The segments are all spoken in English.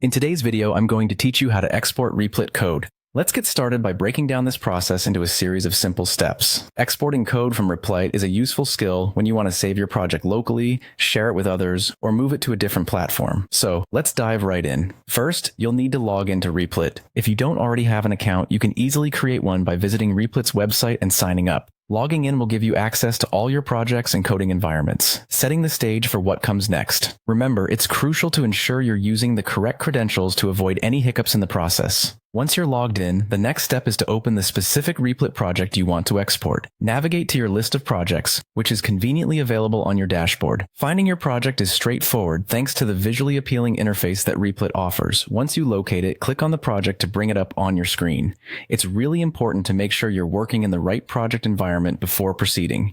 In today's video, I'm going to teach you how to export Replit code. Let's get started by breaking down this process into a series of simple steps. Exporting code from Replit is a useful skill when you want to save your project locally, share it with others, or move it to a different platform. So let's dive right in. First, you'll need to log into Replit. If you don't already have an account, you can easily create one by visiting Replit's website and signing up. Logging in will give you access to all your projects and coding environments, setting the stage for what comes next. Remember, it's crucial to ensure you're using the correct credentials to avoid any hiccups in the process. Once you're logged in, the next step is to open the specific Replit project you want to export. Navigate to your list of projects, which is conveniently available on your dashboard. Finding your project is straightforward thanks to the visually appealing interface that Replit offers. Once you locate it, click on the project to bring it up on your screen. It's really important to make sure you're working in the right project environment before proceeding.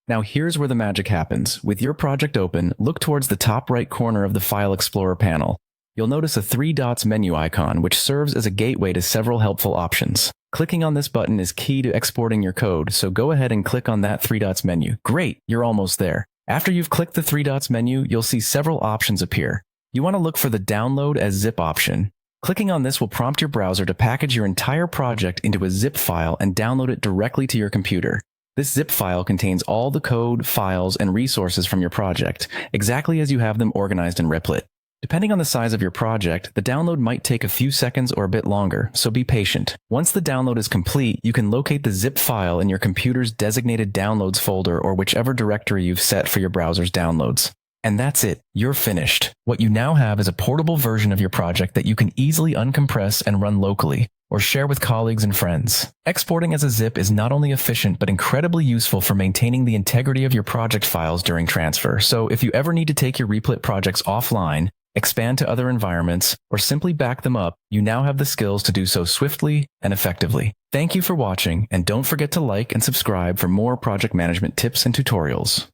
Now here's where the magic happens. With your project open, look towards the top right corner of the File Explorer panel. You'll notice a 3 dots menu icon, which serves as a gateway to several helpful options. Clicking on this button is key to exporting your code, so go ahead and click on that 3 dots menu. Great, you're almost there. After you've clicked the 3 dots menu, you'll see several options appear. You want to look for the Download as Zip option. Clicking on this will prompt your browser to package your entire project into a zip file and download it directly to your computer. This zip file contains all the code, files, and resources from your project, exactly as you have them organized in Replit. Depending on the size of your project, the download might take a few seconds or a bit longer, so be patient. Once the download is complete, you can locate the zip file in your computer's designated downloads folder or whichever directory you've set for your browser's downloads. And that's it. You're finished. What you now have is a portable version of your project that you can easily uncompress and run locally, or share with colleagues and friends. Exporting as a zip is not only efficient, but incredibly useful for maintaining the integrity of your project files during transfer. So if you ever need to take your Replit projects offline, expand to other environments, or simply back them up, you now have the skills to do so swiftly and effectively. Thank you for watching, and don't forget to like and subscribe for more project management tips and tutorials.